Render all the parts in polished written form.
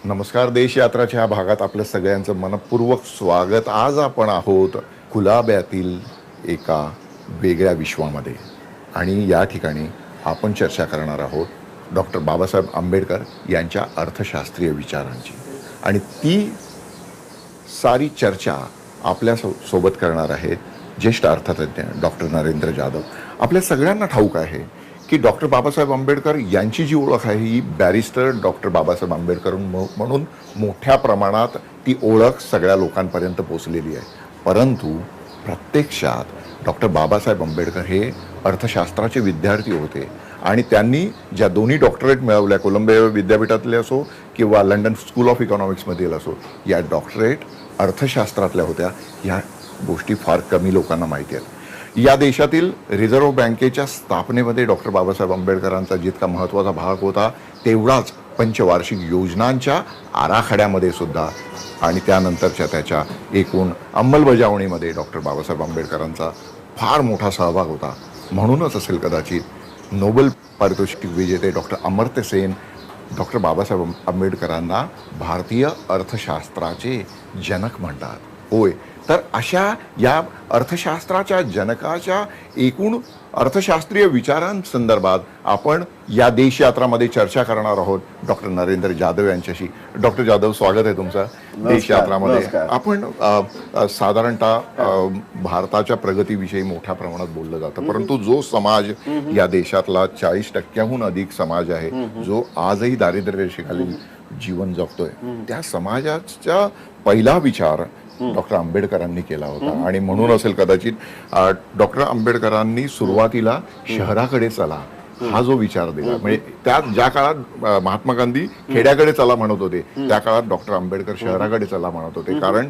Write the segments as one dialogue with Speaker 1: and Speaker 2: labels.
Speaker 1: नमस्कार. देशयात्राच्या ह्या भागात आपल्या सगळ्यांचं मनपूर्वक स्वागत. आज आपण आहोत कुलाब्यातील एका वेगळ्या विश्वामध्ये आणि या ठिकाणी आपण चर्चा करणार आहोत डॉक्टर बाबासाहेब आंबेडकर यांच्या अर्थशास्त्रीय विचारांची. आणि ती सारी चर्चा आपल्या सोबत करणार आहेत ज्येष्ठ अर्थतज्ञ डॉक्टर नरेंद्र जाधव. आपल्या सगळ्यांना ठाऊक आहे की डॉक्टर बाबासाहेब आंबेडकर यांची जी ओळख आहे ही बॅरिस्टर डॉक्टर बाबासाहेब आंबेडकर म्हणून मोठ्या प्रमाणात ती ओळख सगळ्या लोकांपर्यंत पोचलेली आहे. परंतु प्रत्यक्षात डॉक्टर बाबासाहेब आंबेडकर हे अर्थशास्त्राचे विद्यार्थी होते आणि त्यांनी ज्या दोन्ही डॉक्टरेट मिळवल्या, कोलंबिया विद्यापीठातले असो किंवा लंडन स्कूल ऑफ इकॉनॉमिक्समधील असो, या डॉक्टरेट अर्थशास्त्रातल्या होत्या. ह्या गोष्टी फार कमी लोकांना माहिती आहेत. या देशातील रिझर्व्ह बँकेच्या स्थापनेमध्ये डॉक्टर बाबासाहेब आंबेडकरांचा जितका महत्त्वाचा भाग होता तेवढाच पंचवार्षिक योजनांच्या आराखड्यामध्ये सुद्धा आणि त्यानंतरच्या त्याच्या एकूण अंमलबजावणीमध्ये डॉक्टर बाबासाहेब आंबेडकरांचा फार मोठा सहभाग होता. म्हणूनच असेल कदाचित नोबेल पारितोषिक विजेते डॉक्टर अमर्त्य सेन डॉक्टर बाबासाहेब आंबेडकरांना भारतीय अर्थशास्त्राचे जनक म्हणतात. होय, तर अशा या अर्थशास्त्राच्या जनकाच्या एकूण अर्थशास्त्रीय विचारांसंदर्भात आपण या देशयात्रामध्ये चर्चा करणार आहोत डॉक्टर नरेंद्र जाधव यांच्याशी. डॉक्टर जाधव, स्वागत आहे तुमचं देशयात्रामध्ये. आपण साधारणतः भारताच्या प्रगतीविषयी मोठ्या प्रमाणात बोललं जातं, परंतु जो समाज या देशातला 40% अधिक समाज आहे जो आजही दारिद्र्य रेषेखाली जीवन जगतोय, त्या समाजाचा पहिला विचार डॉक्टर आंबेडकरांनी केला होता. आणि म्हणून असेल कदाचित डॉक्टर आंबेडकरांनी सुरुवातीला शहराकडे चला हा जो विचार दिला. म्हणजे त्या ज्या काळात महात्मा गांधी खेड्याकडे चला म्हणत होते त्या काळात डॉक्टर आंबेडकर शहराकडे चला म्हणत होते. कारण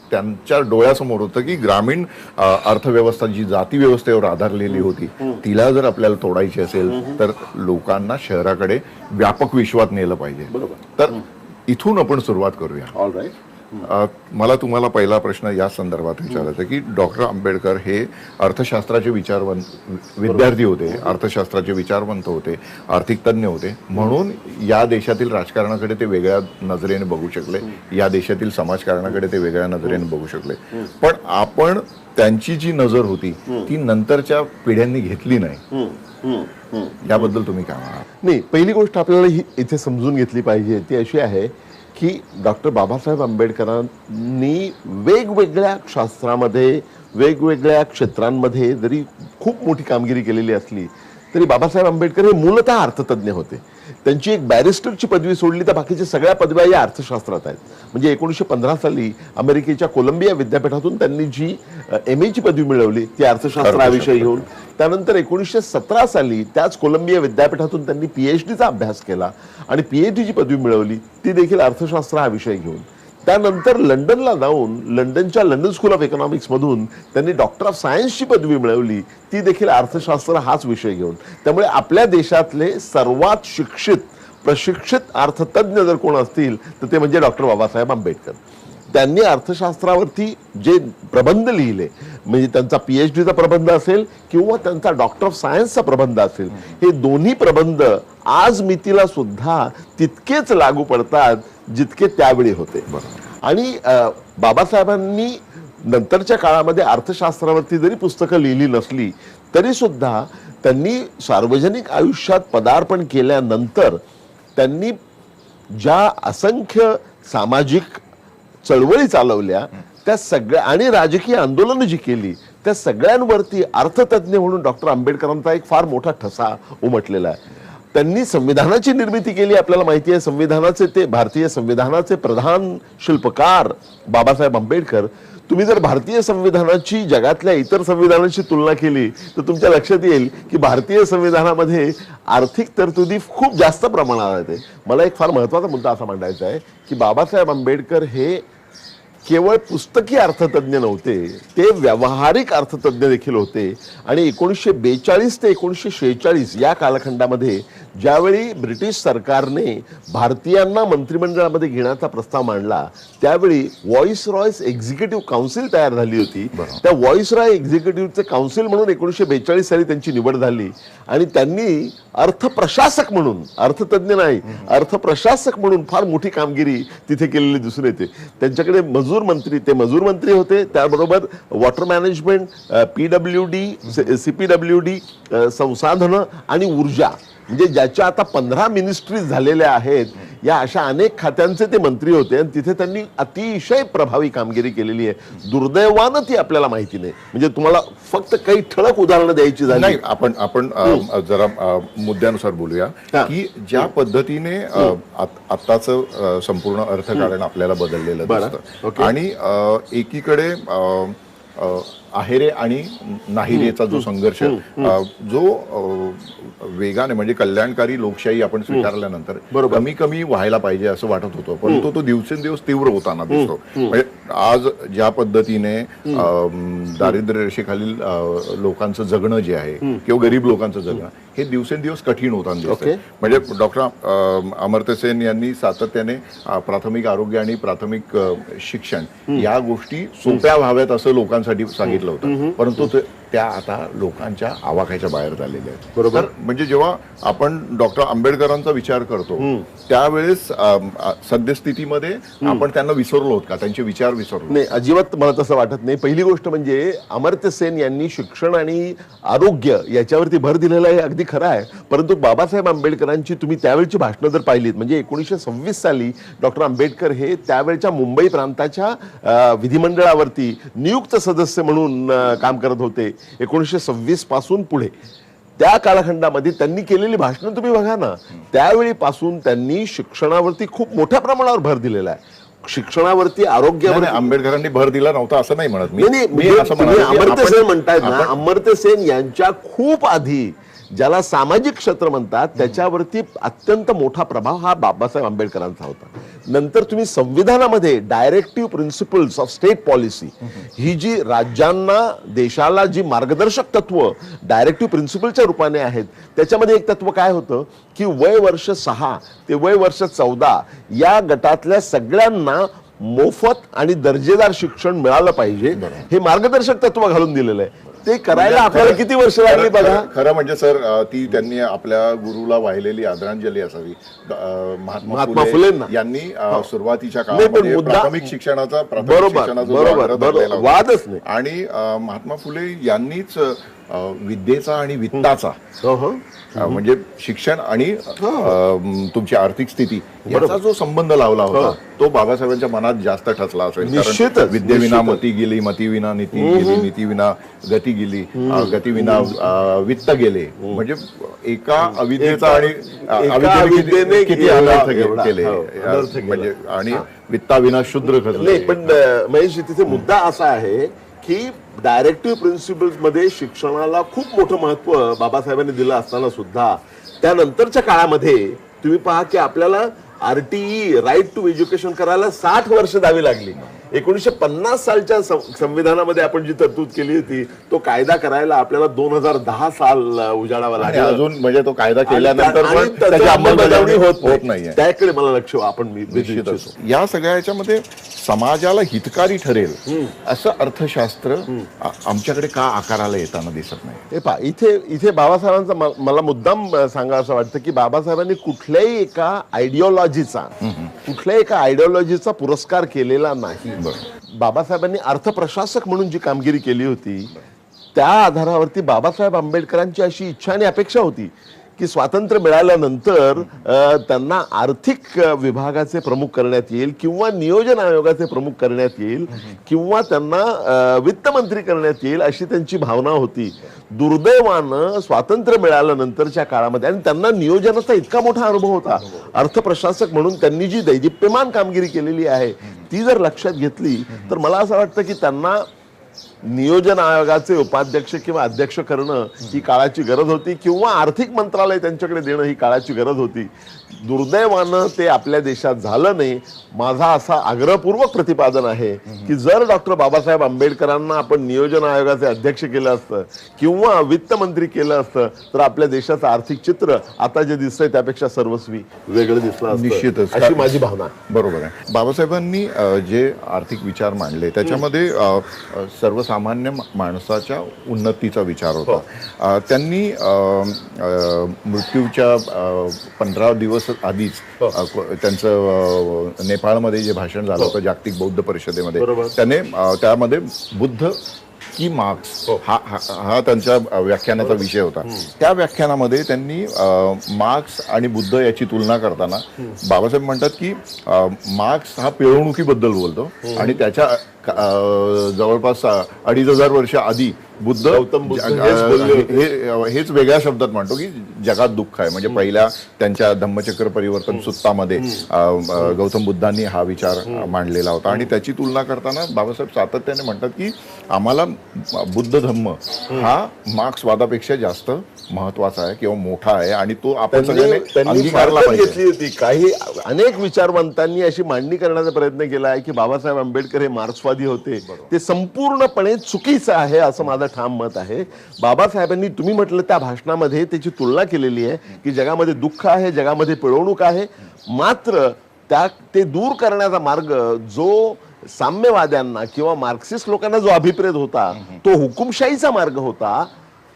Speaker 1: त्यांच्या डोळ्यासमोर होतं की ग्रामीण अर्थव्यवस्था जी जाती व्यवस्थेवर आधारलेली होती तिला जर आपल्याला तोडायची असेल तर लोकांना शहराकडे व्यापक विश्वात नेलं पाहिजे. तर इथून आपण सुरुवात करूया.
Speaker 2: All right.
Speaker 1: मला तुम्हाला पहिला प्रश्न या संदर्भात विचारायचा की डॉक्टर आंबेडकर हे अर्थशास्त्राचे विद्यार्थी होते, अर्थशास्त्राचे विचारवंत होते, आर्थिक तज्ज्ञ होते, म्हणून या देशातील राजकारणाकडे ते वेगळ्या नजरेने बघू शकले, या देशातील समाजकारणाकडे ते वेगळ्या नजरेने बघू शकले. पण आपण त्यांची जी नजर होती ती नंतरच्या पिढ्यांनी घेतली नाही. याबद्दल तुम्ही काय म्हणाल?
Speaker 2: नाही, पहिली गोष्ट आपल्याला ही इथे समजून घेतली पाहिजे ती अशी आहे की डॉक्टर बाबासाहेब आंबेडकरांनी वेगवेगळ्या शास्त्रामध्ये वेगवेगळ्या क्षेत्रांमध्ये जरी खूप मोठी कामगिरी केलेली असली तरी बाबासाहेब आंबेडकर हे मूलतः अर्थतज्ञ होते. त्यांची एक बॅरिस्टरची पदवी सोडली तर बाकीच्या सगळ्या पदव्या या अर्थशास्त्रात आहेत. म्हणजे 1915 साली अमेरिकेच्या कोलंबिया विद्यापीठातून त्यांनी जी MA ची पदवी मिळवली ती अर्थशास्त्राविषयी घेऊन, त्यानंतर 1917 साली त्याच कोलंबिया विद्यापीठातून त्यांनी PhD चा अभ्यास केला आणि PhD ची पदवी मिळवली ती देखील अर्थशास्त्र हा विषय घेऊन. त्यानंतर लंडनला जाऊन लंडनच्या लंडन स्कूल ऑफ इकॉनॉमिक्स मधून त्यांनी डॉक्टर ऑफ सायन्सची पदवी मिळवली ती देखील अर्थशास्त्र हाच विषय घेऊन. त्यामुळे आपल्या देशातले सर्वात शिक्षित प्रशिक्षित अर्थतज्ञ जर कोण असतील तर ते म्हणजे डॉक्टर बाबासाहेब आंबेडकर. त्यांनी अर्थशास्त्रावरती जे प्रबंध लिहिले, म्हणजे त्यांचा PhD चा प्रबंध असेल किंवा त्यांचा डॉक्टर ऑफ सायन्सचा प्रबंध असेल, हे दोन्ही प्रबंध आज मितीला सुद्धा तितकेच लागू पडतात जितके त्यावेळी होते. आणि बाबासाहेबांनी नंतरच्या काळामध्ये अर्थशास्त्रावरती जरी पुस्तकं लिहिली नसली तरी सुद्धा त्यांनी सार्वजनिक आयुष्यात पदार्पण केल्यानंतर त्यांनी ज्या असंख्य सामाजिक चळवळी चालवल्या त्या सगळ्या आणि राजकीय आंदोलनं जी केली त्या सगळ्यांवरती अर्थतज्ञ म्हणून डॉक्टर आंबेडकरांचा एक फार मोठा ठसा उमटलेला आहे. त्यांनी संविधानाची निर्मिती केली. आपल्याला माहिती आहे संविधानाचे ते भारतीय संविधानाचे प्रधान शिल्पकार बाबासाहेब आंबेडकर. तुम्ही जर भारतीय संविधानाची जगातल्या इतर संविधानांशी तुलना केली तर तुमच्या लक्षात येईल की भारतीय संविधानामध्ये आर्थिक तरतुदी खूप जास्त प्रमाणात आहेत. मला एक फार महत्त्वाचा मुद्दा असा मांडायचा आहे की बाबासाहेब आंबेडकर हे केवळ पुस्तकी अर्थतज्ञ नव्हते, ते व्यावहारिक अर्थतज्ञ देखील होते. आणि 1942 ते 1946 या कालखंडामध्ये ज्यावेळी ब्रिटिश सरकारने भारतीयांना मंत्रिमंडळामध्ये घेण्याचा प्रस्ताव मांडला, त्यावेळी व्हॉइस रॉयस एक्झिक्युटिव्ह काउन्सिल तयार झाली होती. त्या व्हॉइस रॉय एक्झिक्युटिव्हचे काउन्सिल म्हणून 1942 साली त्यांची निवड झाली. आणि त्यांनी अर्थप्रशासक म्हणून, अर्थतज्ञ नाही, अर्थप्रशासक म्हणून फार मोठी कामगिरी तिथे केलेली दिसून येते. त्यांच्याकडे मजूर मंत्री होते, त्याबरोबर वॉटर मॅनेजमेंट, PWD, CPWD, संसाधनं आणि ऊर्जा, म्हणजे ज्याच्या आता 15 मिनिस्ट्रीज झालेल्या आहेत, या अशा अनेक खात्यांचे ते मंत्री होते. आणि तिथे त्यांनी अतिशय प्रभावी कामगिरी केलेली आहे. दुर्दैवानं ती आपल्याला माहिती नाही. म्हणजे तुम्हाला फक्त काही ठळक उदाहरणं द्यायची झाली.
Speaker 1: नाही, आपण जरा मुद्द्यानुसार बोलूया की ज्या पद्धतीने आत्ताचं संपूर्ण अर्थकारण आपल्याला बदललेलं दिसतं. आणि एकीकडे आहेरे आणि नाहिरेचा जो संघर्ष, जो वेगाने म्हणजे कल्याणकारी लोकशाही आपण स्वीकारल्यानंतर कमी कमी व्हायला पाहिजे असं वाटत होतं, परंतु तो दिवसेंदिवस तीव्र होताना दिसतो. म्हणजे आज ज्या पद्धतीने दारिद्र्य रेषेखालील लोकांचं जगणं जे आहे किंवा गरीब लोकांचं जगणं हे दिवसेंदिवस कठीण होताना दिसतंय. म्हणजे डॉक्टर अमर्त्य सेन यांनी सातत्याने प्राथमिक आरोग्य आणि प्राथमिक शिक्षण या गोष्टी सोप्या व्हाव्यात असं लोकांसाठी सांगितलं होतं, परंतु त्या आता लोकांच्या आवाक्याच्या बाहेर झालेल्या आहेत. बरोबर. म्हणजे जेव्हा आपण डॉक्टर आंबेडकरांचा विचार करतो त्यावेळेस सद्यस्थितीमध्ये आपण त्यांना विसरलो होत का, त्यांचे विचार विसरलो?
Speaker 2: नाही, अजिबात मला तसं वाटत नाही. पहिली गोष्ट म्हणजे अमर्त्य सेन यांनी शिक्षण आणि आरोग्य याच्यावरती भर दिलेला आहे, अगदी खरं आहे. परंतु बाबासाहेब आंबेडकरांची तुम्ही त्यावेळची भाषणं जर पाहिलीत, म्हणजे 1926 साली डॉक्टर आंबेडकर हे त्यावेळच्या मुंबई प्रांताच्या विधिमंडळावरती नियुक्त सदस्य म्हणून काम करत होते. 1926 पासून पुढे त्या कालखंडामध्ये त्यांनी केलेली भाषणं तुम्ही बघा ना. त्यावेळीपासून त्यांनी शिक्षणावरती खूप मोठ्या प्रमाणावर भर दिलेला आहे. शिक्षणावरती, आरोग्यावर
Speaker 1: आंबेडकरांनी भर दिला नव्हता असं नाही म्हणत मी.
Speaker 2: अमर्त्य सेन म्हणतायत ना, अमर्त्य सेन यांच्या खूप आधी ज्याला सामाजिक क्षेत्र म्हणतात त्याच्यावरती अत्यंत मोठा प्रभाव हा बाबासाहेब आंबेडकरांचा होता. नंतर तुम्ही संविधानामध्ये directive principles of state policy ही जी राज्यांना, देशाला जी मार्गदर्शक तत्व डायरेक्टिव्ह प्रिन्सिपलच्या रूपाने आहेत, त्याच्यामध्ये एक तत्व काय होतं की वय वर्ष 6 ते वय वर्ष 14 या गटातल्या सगळ्यांना मोफत आणि दर्जेदार शिक्षण मिळालं पाहिजे, हे मार्गदर्शक तत्व घालून दिलेलं आहे. ते करायला आपल्याला किती वर्ष लागली बघा.
Speaker 1: खरं म्हणजे सर, ती त्यांनी आपल्या गुरुला वाहिलेली आदरांजली असावी. महात्मा फुलेंना यांनी सुरुवातीच्या काळामध्ये प्राथमिक शिक्षणाचा
Speaker 2: वादच नाही.
Speaker 1: आणि महात्मा फुले यांनीच विद्येचा आणि वित्ताचा, म्हणजे शिक्षण आणि तुमची आर्थिक स्थिती याचा जो संबंध लावला होता तो बाबासाहेबांच्या मनात जास्त ठसला असेल.
Speaker 2: निश्चितच.
Speaker 1: विद्येविना मती गेली, मतीविना नीती गेली, नीतीविना गती गेली, गतीविना वित्त गेले. म्हणजे एका अविद्येचा आणि अविद्येने किती अनर्थ केले, म्हणजे आणि वित्ताविना शूद्र खचले.
Speaker 2: पण महेश, तिथे मुद्दा असा आहे की डायरेक्टिव्ह प्रिन्सिपल्स मध्ये शिक्षणाला खूप मोठं महत्व बाबासाहेबांनी दिलं असताना सुद्धा त्यानंतरच्या काळामध्ये तुम्ही पहा की आपल्याला RTE, राईट टू एज्युकेशन, करायला 60 वर्ष द्यावी लागली. 1950 सालच्या संविधानामध्ये आपण जी तरतूद केली होती तो कायदा करायला आपल्याला 2010 साल उजाडावा लागला.
Speaker 1: अजून म्हणजे तो कायदा केल्यानंतर
Speaker 2: त्याची अंमलबजावणी होत
Speaker 1: नाहीये.
Speaker 2: त्याकडे मला लक्ष आपण
Speaker 1: या सगळ्या याच्यामध्ये समाजाला हितकारी ठरेल असं अर्थशास्त्र आमच्याकडे का आकाराला येताना दिसत नाही?
Speaker 2: हे पहा, इथे बाबासाहेबांचा मला मुद्दाम सांगा असं वाटतं की बाबासाहेबांनी कुठल्याही एका आयडिओलॉजीचा पुरस्कार केलेला नाही. बाबासाहेबांनी अर्थप्रशासक म्हणून जी कामगिरी केली होती त्या आधारावरती बाबासाहेब आंबेडकरांची अशी इच्छा आणि अपेक्षा होती की स्वातंत्र्य मिळाल्यानंतर त्यांना आर्थिक विभागाचे प्रमुख करण्यात येईल किंवा नियोजन आयोगाचे प्रमुख करण्यात येईल किंवा त्यांना वित्तमंत्री करण्यात येईल, अशी त्यांची भावना होती. दुर्दैवानं स्वातंत्र्य मिळाल्यानंतरच्या काळामध्ये, आणि त्यांना नियोजनाचा इतका मोठा अनुभव होता, अर्थप्रशासक म्हणून त्यांनी जी दैदिप्यमान कामगिरी केलेली आहे ती जर लक्षात घेतली तर मला असं वाटतं की त्यांना नियोजन आयोगाचे उपाध्यक्ष किंवा अध्यक्ष करणं ही काळाची गरज होती, किंवा आर्थिक मंत्रालय त्यांच्याकडे देणं ही काळाची गरज होती. दुर्दैवानं ते आपल्या देशात झालं नाही. माझा असा आग्रहपूर्वक प्रतिपादन आहे की जर डॉक्टर बाबासाहेब आंबेडकरांना आपण नियोजन आयोगाचे अध्यक्ष केलं असतं किंवा वित्त मंत्री केलं असतं तर आपल्या देशाचं आर्थिक चित्र आता जे दिसतंय त्यापेक्षा सर्वस्वी वेगळं दिसलं असतं.
Speaker 1: निश्चितच.
Speaker 2: अशी माझी भावना.
Speaker 1: बरोबर आहे. बाबासाहेबांनी जे आर्थिक विचार मांडले त्याच्यामध्ये सर्वसामान्य माणसाच्या उन्नतीचा विचार होता. त्यांनी मृत्यूच्या 15 दिवस आधीच त्यांचं नेपाळमध्ये जे भाषण झालं होतं जागतिक बौद्ध परिषदेमध्ये, त्याने त्यामध्ये बुद्ध की मार्क्स हा त्यांच्या व्याख्यानाचा विषय होता. त्या व्याख्यानामध्ये त्यांनी मार्क्स आणि बुद्ध याची तुलना करताना बाबासाहेब म्हणतात की मार्क्स हा पिळवणुकीबद्दल बोलतो आणि त्याच्या जवळपास 2500 वर्ष आधी बुद्ध हेच वेगळ्या शब्दात म्हणतो की जगात दुःख आहे. म्हणजे पहिल्या त्यांच्या धम्मचक्र परिवर्तन सुत्तामध्ये गौतम बुद्धांनी हा विचार मांडलेला होता आणि त्याची तुलना करताना बाबासाहेब सातत्याने म्हणतात की आम्हाला बुद्ध धम्म हा मार्क्सवादापेक्षा जास्त महत्वाचा आहे किंवा मोठा आहे आणि तो आपण सगळ्यांनी अंगीकारला पाहिजे.
Speaker 2: घेतली होती. काही अनेक विचारवंतांनी अशी मांडणी करण्याचा प्रयत्न केला आहे की बाबासाहेब आंबेडकर हे मार्क्सवादी होते. ते संपूर्णपणे चुकीचं आहे असं माझं ठाम मत आहे. बाबासाहेबांनी तुम्ही म्हटलं त्या भाषणामध्ये त्याची तुलना केलेली आहे की जगामध्ये दुःख आहे, जगामध्ये पिळवणूक आहे, मात्र ते दूर करण्याचा मार्ग जो साम्यवाद्यांना किंवा मार्क्सिस्ट लोकांना जो अभिप्रेत होता तो हुकुमशाहीचा मार्ग होता.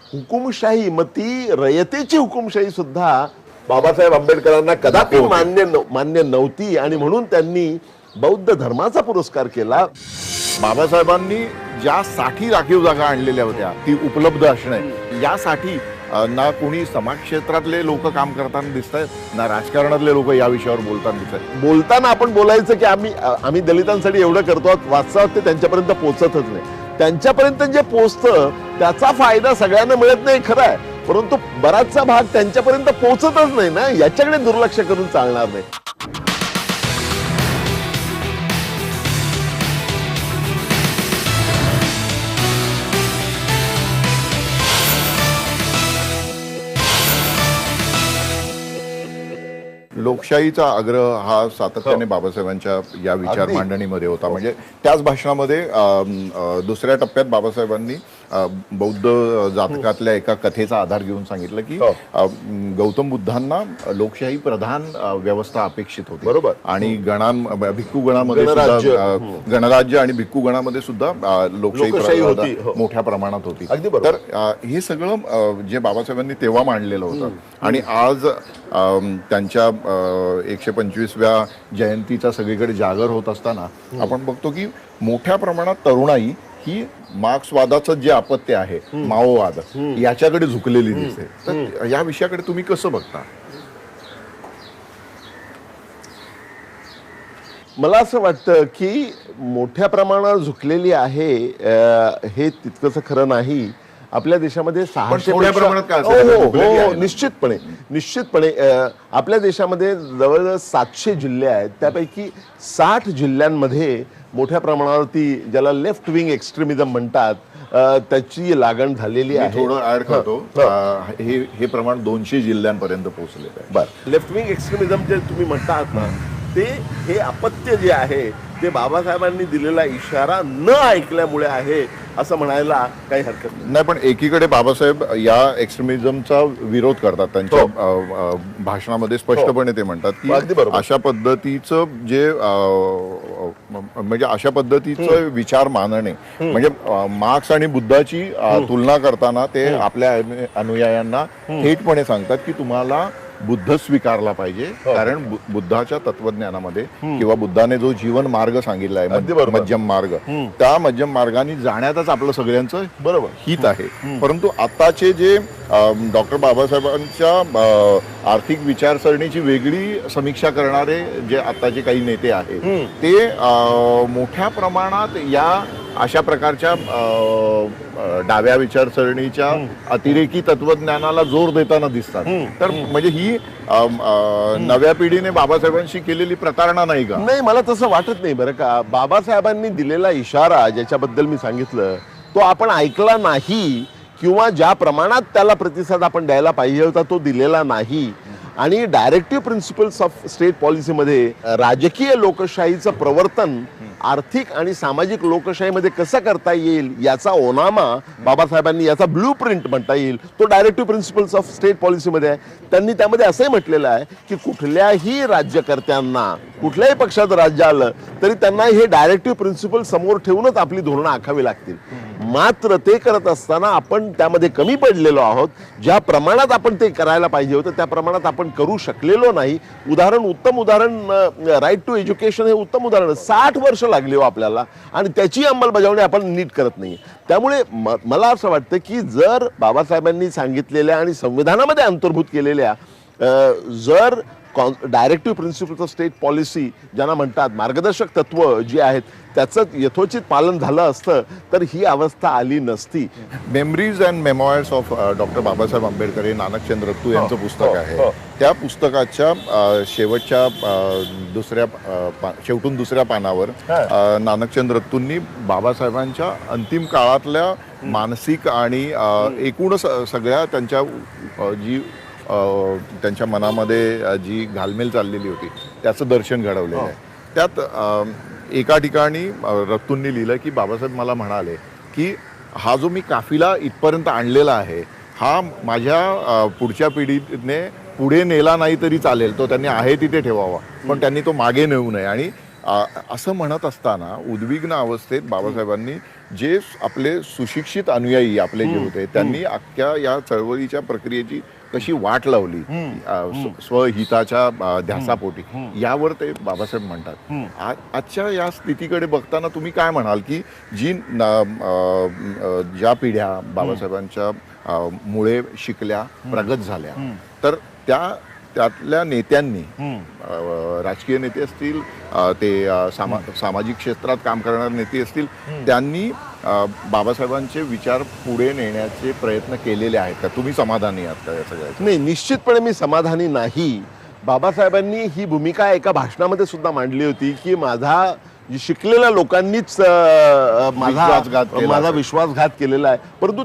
Speaker 2: हुकुमशाही, मग ती रयतेची हुकुमशाही सुद्धा बाबासाहेब आंबेडकरांना कदापि मान्य नव्हती आणि म्हणून त्यांनी बौद्ध धर्माचा पुरस्कार केला.
Speaker 1: बाबासाहेबांनी ज्यासाठी राखीव जागा आणलेल्या होत्या ती उपलब्ध असणे यासाठी ना कोणी समाज क्षेत्रातले लोक काम करताना दिसत आहेत ना राजकारणातले लोक या विषयावर बोलताना दिसत आहेत.
Speaker 2: बोलताना आपण बोलायचं की आम्ही दलितांसाठी एवढं करतो, वास्तवात ते त्यांच्यापर्यंत पोहोचतच नाही. त्यांच्यापर्यंत जे पोहोचतं त्याचा फायदा सगळ्यांना मिळत नाही खरं आहे, परंतु बराचसा भाग त्यांच्यापर्यंत पोहोचतच नाही ना, याच्याकडे दुर्लक्ष करून चालणार नाही.
Speaker 1: लोकशाहीचा आग्रह हा सातत्याने बाबासाहेबांच्या या विचार मांडणीमध्ये होता. म्हणजे त्याच भाषणामध्ये दुसऱ्या टप्प्यात बाबासाहेबांनी बौद्ध जातकातल्या एका कथेचा आधार घेऊन सांगितलं की गौतम बुद्धांना लोकशाही प्रधान व्यवस्था अपेक्षित होती.
Speaker 2: बरोबर.
Speaker 1: आणि भिक्खू गणामध्ये गणराज्य आणि भिक्खू गणामध्ये सुद्धा लोकशाही मोठ्या प्रमाणात होती. तर हे सगळं जे बाबासाहेबांनी तेव्हा मांडलेलं होतं आणि आज त्यांच्या 125व्या जयंतीचा सगळीकडे जागर होत असताना आपण बघतो की मोठ्या प्रमाणात तरुणाई ही मार्क्सवादाचं जे अपत्य आहे, माओवाद, याच्याकडे झुकलेली दिसते. तर या विषयाकडे तुम्ही कसं बघता?
Speaker 2: मला असं वाटतं की मोठ्या प्रमाणात झुकलेली आहे हे तितकंसं खरं नाही. आपल्या देशामध्ये 600 निश्चितपणे आपल्या देशामध्ये जवळजवळ 700 जिल्हे आहेत. त्यापैकी 60 जिल्ह्यांमध्ये मोठ्या प्रमाणावरती ज्याला लेफ्ट विंग एक्स्ट्रीमिझम म्हणतात त्याची लागण झालेली आहे.
Speaker 1: थोडं ऍड करतो, हे प्रमाण 200 जिल्ह्यांपर्यंत पोहोचलेलं आहे.
Speaker 2: बरं, लेफ्ट विंग एक्स्ट्रीमिझम जे तुम्ही म्हणतात ना, हे अपत्य जे आहे ते बाबासाहेबांनी दिलेला इशारा न ऐकल्यामुळे आहे असं म्हणायला काही हरकत
Speaker 1: नाही. पण एकीकडे बाबासाहेब या एक्स्ट्रीमिझमचा विरोध करतात. त्यांच्या भाषणामध्ये स्पष्टपणे ते म्हणतात की अशा पद्धतीचं जे म्हणजे अशा पद्धतीचं विचार मानणे म्हणजे मार्क्स आणि बुद्धाची तुलना करताना ते आपल्या अनुयायांना थेटपणे सांगतात की तुम्हाला बुद्ध स्वीकारला पाहिजे, कारण बुद्धाच्या तत्वज्ञानामध्ये किंवा बुद्धाने जो जीवन मार्ग सांगितला आहे मध्यम मार्ग, त्या मध्यम मार्गाने जाण्यातच आपलं सगळ्यांचं बरोबर हित आहे. परंतु आताचे जे डॉक्टर बाबासाहेबांच्या आर्थिक विचारसरणीची वेगळी समीक्षा करणारे जे आताचे काही नेते आहेत ते मोठ्या प्रमाणात या अशा प्रकारच्या डाव्या विचारसरणीच्या अतिरेकी तत्वज्ञानाला जोर देताना दिसतात. तर म्हणजे ही नव्या पिढीने बाबासाहेबांशी केलेली प्रतारणा नाही का?
Speaker 2: नाही, मला तसं वाटत नाही बरं का. बाबासाहेबांनी दिलेला इशारा ज्याच्याबद्दल मी सांगितलं तो आपण ऐकला नाही किंवा ज्या प्रमाणात त्याला प्रतिसाद आपण द्यायला पाहिजे होता तो दिलेला नाही. आणि डायरेक्टिव्ह प्रिन्सिपल्स ऑफ स्टेट पॉलिसीमध्ये राजकीय लोकशाहीचं प्रवर्तन आर्थिक आणि सामाजिक लोकशाहीमध्ये कसं करता येईल याचा ओनामा बाबासाहेबांनी, याचा ब्लू प्रिंट म्हणता येईल, तो डायरेक्टिव्ह प्रिन्सिपल्स ऑफ स्टेट पॉलिसीमध्ये आहे. त्यांनी त्यामध्ये असंही म्हटलेलं आहे की कुठल्याही राज्यकर्त्यांना कुठल्याही पक्षात राज्य आलं तरी त्यांना हे डायरेक्टिव्ह प्रिन्सिपल समोर ठेवूनच आपली धोरणं आखावी लागतील. मात्र ते करत असताना आपण त्यामध्ये कमी पडलेलो आहोत. ज्या प्रमाणात आपण ते करायला पाहिजे होतं त्या प्रमाणात आपण करू शकलेलो नाही. उत्तम उदाहरण राईट टू एज्युकेशन हे उत्तम उदाहरण. 60 वर्ष लागली हो आपल्याला आणि त्याची अंमलबजावणी आपण नीट करत नाही. त्यामुळे मला असं वाटतं की जर बाबासाहेबांनी सांगितलेल्या आणि संविधानामध्ये अंतर्भूत केलेल्या जर directive principles of state policy ज्यांना म्हणतात, मार्गदर्शक तत्व जी आहेत त्याचं यथोचित पालन झालं असतं तर ही अवस्था आली नसती.
Speaker 1: Memories and memoirs of doctor Babasaheb Ambedkar हे नानकचंद रत्तू यांचं पुस्तक आहे. त्या पुस्तकाच्या शेवटच्या शेवटून दुसऱ्या पानावर नानकचंद रत्तूंनी बाबासाहेबांच्या अंतिम काळातल्या मानसिक आणि एकूण सगळ्या त्यांच्या त्यांच्या मनामध्ये जी घालमेल चाललेली होती त्याचं दर्शन घडवलेलं आहे. त्यात एका ठिकाणी रत्तूंनी लिहिलं की बाबासाहेब मला म्हणाले की हा जो मी काफिला इथपर्यंत आणलेला आहे हा माझ्या पुढच्या पिढीने पुढे नेला नाही तरी चालेल, तो त्यांनी आहे तिथे ठेवावा, पण त्यांनी तो मागे नेऊ नये. आणि असं म्हणत असताना उद्विग्न अवस्थेत बाबासाहेबांनी जे आपले सुशिक्षित अनुयायी आपले जे होते त्यांनी अख्ख्या या चळवळीच्या प्रक्रियेची कशी वाट लावली स्वहिताच्या ध्यासापोटी, यावर ते बाबासाहेब म्हणतात. आजच्या या स्थितीकडे बघताना तुम्ही काय म्हणाल की ज्या पिढ्या बाबासाहेबांच्या मुळे शिकल्या, प्रगत झाल्या, तर त्यातल्या नेत्यांनी, राजकीय नेते असतील, ते सामाजिक क्षेत्रात काम करणारे नेते असतील, त्यांनी बाबासाहेबांचे विचार पुढे नेण्याचे प्रयत्न केलेले आहेत का? तुम्ही समाधानी आहात का या सगळ्यात?
Speaker 2: नाही, निश्चितपणे मी समाधानी नाही. बाबासाहेबांनी ही भूमिका एका भाषणामध्ये सुद्धा मांडली होती की माझा शिकलेल्या लोकांनीच माझा विश्वासघात केलेला आहे. परंतु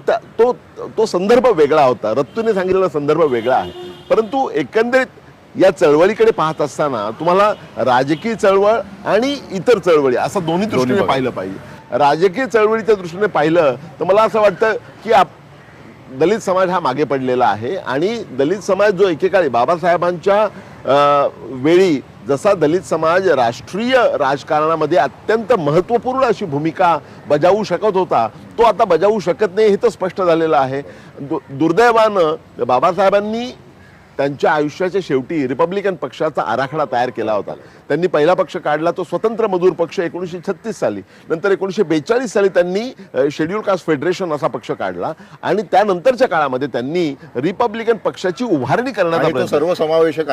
Speaker 2: तो संदर्भ वेगळा होता, रत्तूने सांगितलेला संदर्भ वेगळा आहे. परंतु एकंदरीत या चळवळीकडे पाहत असताना तुम्हाला राजकीय चळवळ आणि इतर चळवळी असं दोन्ही दृष्टीने पाहिलं पाहिजे. राजकीय चळवळीच्या दृष्टीने पाहिलं तर मला असं वाटतं की दलित समाज हा मागे पडलेला आहे आणि दलित समाज जो एकेकाळी बाबासाहेबांच्या वेळी जसा दलित समाज राष्ट्रीय राजकारणामध्ये अत्यंत महत्त्वपूर्ण अशी भूमिका बजावू शकत होता तो आता बजावू शकत नाही हे तर स्पष्ट झालेलं आहे. दुर्दैवानं बाबासाहेबांनी त्यांच्या आयुष्याच्या शेवटी रिपब्लिकन पक्षाचा आराखडा तयार केला होता. त्यांनी पहिला पक्ष काढला तो स्वतंत्र मजूर पक्ष 1936 साली. नंतर 1942 साली त्यांनी शेड्यूल कास्ट फेडरेशन असा पक्ष काढला आणि त्यानंतरच्या काळामध्ये त्यांनी रिपब्लिकन पक्षाची उभारणी करण्याचा
Speaker 1: सर्वसमावेशक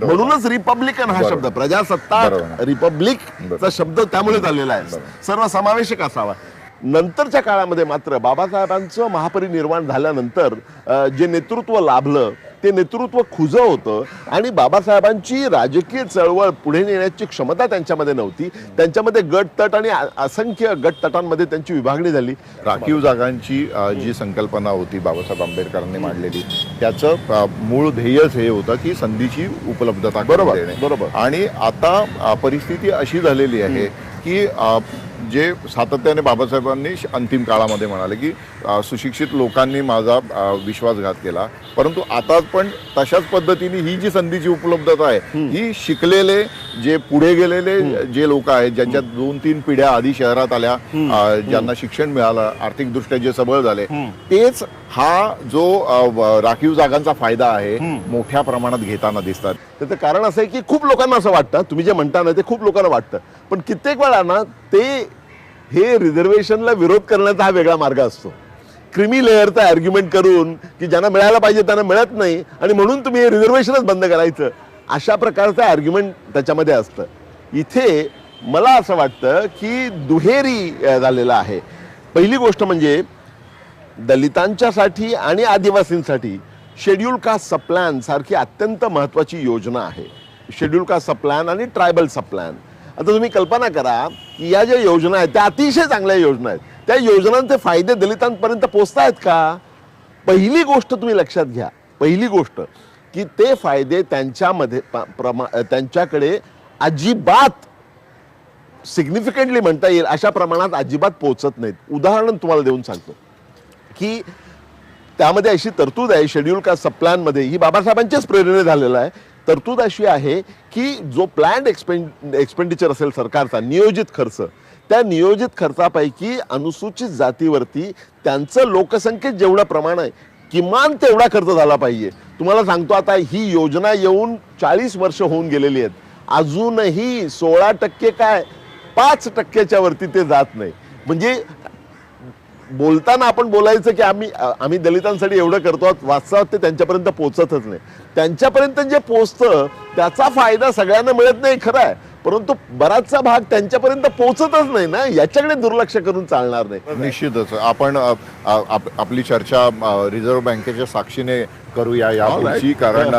Speaker 2: म्हणूनच रिपब्लिकन हा शब्द, प्रजासत्ताक, रिपब्लिकचा शब्द त्यामुळे आलेला आहे, सर्वसमावेशक असावा. नंतरच्या काळामध्ये मात्र बाबासाहेबांचं महापरिनिर्वाण झाल्यानंतर जे नेतृत्व लाभलं ते नेतृत्व खुजं होतं आणि बाबासाहेबांची राजकीय चळवळ पुढे नेण्याची क्षमता त्यांच्यामध्ये नव्हती. त्यांच्यामध्ये गट तट आणि असंख्य गट तटांमध्ये त्यांची विभागणी झाली.
Speaker 1: राखीव जागांची जी संकल्पना होती बाबासाहेब आंबेडकरांनी मांडलेली त्याचं मूळ ध्येयच हे होतं की संधीची उपलब्धता
Speaker 2: बरोबर.
Speaker 1: आणि आता परिस्थिती अशी झालेली आहे की जे सातत्याने बाबासाहेबांनी अंतिम काळामध्ये म्हणाले की सुशिक्षित लोकांनी माझा विश्वासघात केला, परंतु आता पण तशाच पद्धतीने ही जी संधीची उपलब्धता आहे ही शिकलेले जे पुढे गेलेले जे लोक आहेत, ज्यांच्या 2-3 पिढ्या आधी शहरात आल्या, ज्यांना शिक्षण मिळालं, आर्थिकदृष्ट्या जे सबळ झाले, तेच हा जो राखीव जागांचा फायदा आहे मोठ्या प्रमाणात घेताना दिसतात.
Speaker 2: त्याचं कारण असं आहे की खूप लोकांना असं वाटतं, तुम्ही जे म्हणता ना ते खूप लोकांना वाटतं, पण कित्येक वेळा ना हे रिझर्वेशनला विरोध करण्याचा हा वेगळा मार्ग असतो. क्रिमी लेअरचा आर्ग्युमेंट करून की ज्यांना मिळायला पाहिजे त्यांना मिळत नाही आणि म्हणून तुम्ही हे रिझर्वेशनच बंद करायचं, अशा प्रकारचं आर्ग्युमेंट त्याच्यामध्ये असतं. इथे मला असं वाटतं की दुहेरी झालेलं आहे. पहिली गोष्ट म्हणजे दलितांच्यासाठी आणि आदिवासींसाठी शेड्यूल कास्ट सबप्लॅन सारखी अत्यंत महत्त्वाची योजना आहे. शेड्यूल कास्ट सबप्लॅन आणि ट्रायबल सबप्लॅन. आता तुम्ही कल्पना करा की या ज्या योजना आहेत त्या अतिशय चांगल्या योजना आहेत, त्या योजनांचे फायदे दलितांपर्यंत पोहोचतायत का? पहिली गोष्ट तुम्ही लक्षात घ्या, पहिली गोष्ट की ते फायदे त्यांच्यामध्ये त्यांच्याकडे अजिबात सिग्निफिकंटली म्हणता येईल अशा प्रमाणात अजिबात पोहोचत नाहीत. उदाहरण तुम्हाला देऊन सांगतो की त्यामध्ये अशी तरतूद आहे शेड्यूल कास्ट सब प्लॅन मध्ये, ही बाबासाहेबांच्याच प्रेरणेने झालेला आहे. तरतूद अशी आहे की जो प्लॅन्ड एक्सपेंडिचर असेल सरकारचा, नियोजित खर्च, त्या नियोजित खर्चापैकी अनुसूचित जातीवरती त्यांचं लोकसंख्येत जेवढं प्रमाण आहे किमान तेवढा खर्च झाला पाहिजे. तुम्हाला सांगतो, आता ही योजना येऊन 40 वर्ष होऊन गेलेली आहेत, अजूनही 16% काय 5%च्या वरती ते जात नाही. म्हणजे बोलताना आपण बोलायचं की आम्ही दलितांसाठी एवढं करतो, वास्तवात ते त्यांच्यापर्यंत पोहोचतच नाही. त्यांच्यापर्यंत जे पोहोचतं त्याचा फायदा सगळ्यांना मिळत नाही खरं आहे, परंतु बराचसा भाग त्यांच्यापर्यंत पोहोचतच नाही ना, याच्याकडे दुर्लक्ष करून चालणार नाही.
Speaker 1: निश्चितच आपण आपली चर्चा रिझर्व्ह बँकेच्या साक्षीने करूया यापुढची, कारण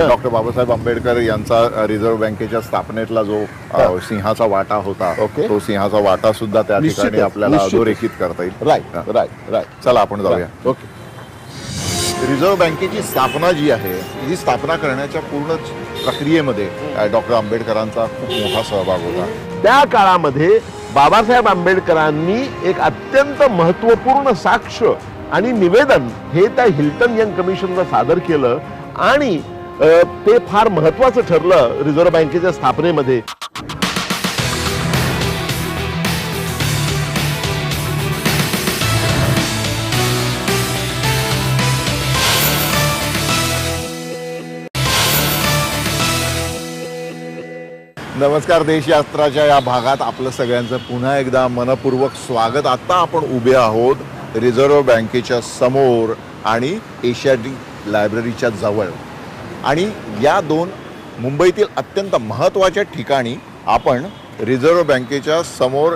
Speaker 1: डॉक्टर बाबासाहेब आंबेडकर यांचा रिझर्व्ह बँकेच्या स्थापनेतला जो सिंहाचा वाटा होता, तो सिंहाचा वाटा सुद्धा त्या ठिकाणी आपल्याला अधोरेखित करता येईल.
Speaker 2: Right right right.
Speaker 1: चला आपण जाऊया.
Speaker 2: ओके.
Speaker 1: रिझर्व्ह बँकेची स्थापना जी आहे, ही स्थापना करण्याच्या पूर्ण प्रक्रियेमध्ये डॉक्टर आंबेडकरांचा खूप मोठा सहभाग होता.
Speaker 2: त्या काळामध्ये बाबासाहेब आंबेडकरांनी एक अत्यंत महत्वपूर्ण साक्ष आणि निवेदन हे त्या हिल्टन यंग कमिशनला सादर केलं आणि ते फार महत्वाचं ठरलं रिझर्व्ह बँकेच्या स्थापनेमध्ये.
Speaker 1: नमस्कार. देशयात्राच्या या भागात आपलं सगळ्यांचं पुन्हा एकदा मनपूर्वक स्वागत. आता आपण उभे आहोत रिझर्व्ह बँकेच्या समोर आणि एशियाटिक लायब्ररीच्या जवळ, आणि या दोन मुंबईतील अत्यंत महत्त्वाच्या ठिकाणी आपण रिझर्व्ह बँकेच्या समोर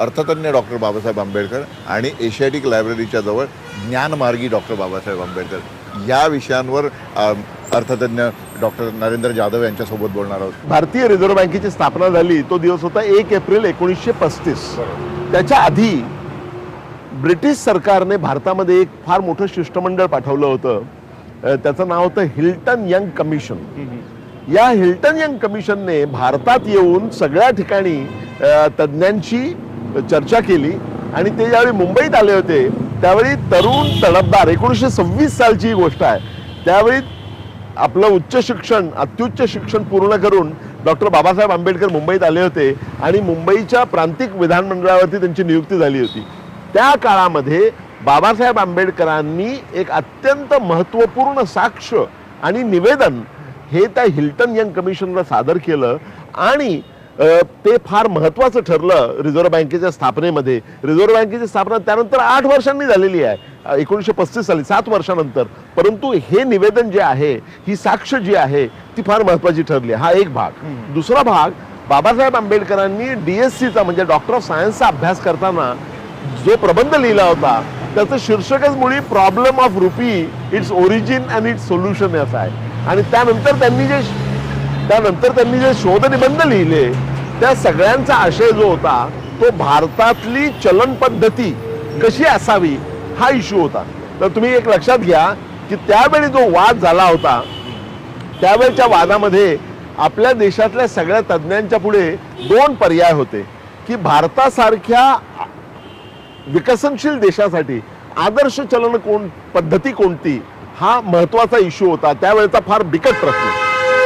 Speaker 1: अर्थतज्ञ डॉक्टर बाबासाहेब आंबेडकर आणि एशियाटिक लायब्ररीच्या जवळ ज्ञानमार्गी डॉक्टर बाबासाहेब आंबेडकर या विषयांवर अर्थतज्ञ डॉक्टर नरेंद्र जाधव यांच्यासोबत बोलणार आहोत.
Speaker 2: भारतीय रिझर्व्ह बँकेची स्थापना झाली तो दिवस होता 1 एप्रिल 1935. त्याच्या आधी ब्रिटिश सरकारने भारतामध्ये एक फार मोठं शिष्टमंडळ पाठवलं होतं, त्याचं नाव होतं हिल्टन यंग कमिशन. या हिल्टन यंग कमिशनने भारतात येऊन सगळ्या ठिकाणी तज्ज्ञांची चर्चा केली आणि ते ज्यावेळी मुंबईत आले होते त्यावेळी तरुण तडफदार, 1926 सालची ही गोष्ट आहे, त्यावेळी आपलं उच्च शिक्षण, अत्युच्च शिक्षण पूर्ण करून डॉक्टर बाबासाहेब आंबेडकर मुंबईत आले होते आणि मुंबईच्या प्रांतिक विधानमंडळावरती त्यांची नियुक्ती झाली होती. त्या काळामध्ये बाबासाहेब आंबेडकरांनी एक अत्यंत महत्त्वपूर्ण साक्ष आणि निवेदन हे त्या हिल्टन यंग कमिशनला सादर केलं आणि ते फार महत्त्वाचं ठरलं रिझर्व्ह बँकेच्या स्थापनेमध्ये. रिझर्व्ह बँकेची स्थापना त्यानंतर 8 वर्षांनी झालेली आहे, 1935 साली, 7 वर्षानंतर. परंतु हे निवेदन जे आहे, ही साक्ष जी आहे ती फार महत्त्वाची ठरली. हा एक भाग. दुसरा भाग, बाबासाहेब आंबेडकरांनी DSCचा म्हणजे डॉक्टर ऑफ सायन्सचा अभ्यास करताना जो प्रबंध लिहिला होता त्याचं शीर्षकच मुळी problem of rupee, its origin and it's solution असं आहे. आणि त्यानंतर त्यांनी जे शोध निबंध लिहिले त्या सगळ्यांचा आशय जो होता तो भारतातली चलन पद्धती कशी असावी हा इश्यू होता. तर तुम्ही एक लक्षात घ्या की त्यावेळी जो वाद झाला होता त्यावेळच्या वादामध्ये आपल्या देशातल्या सगळ्या तज्ज्ञांच्या पुढे 2 पर्याय होते की भारतासारख्या विकसनशील देशासाठी आदर्श चलन पद्धती कोणती, हा महत्वाचा इश्यू होता. त्यावेळेचा फार बिकट प्रश्न.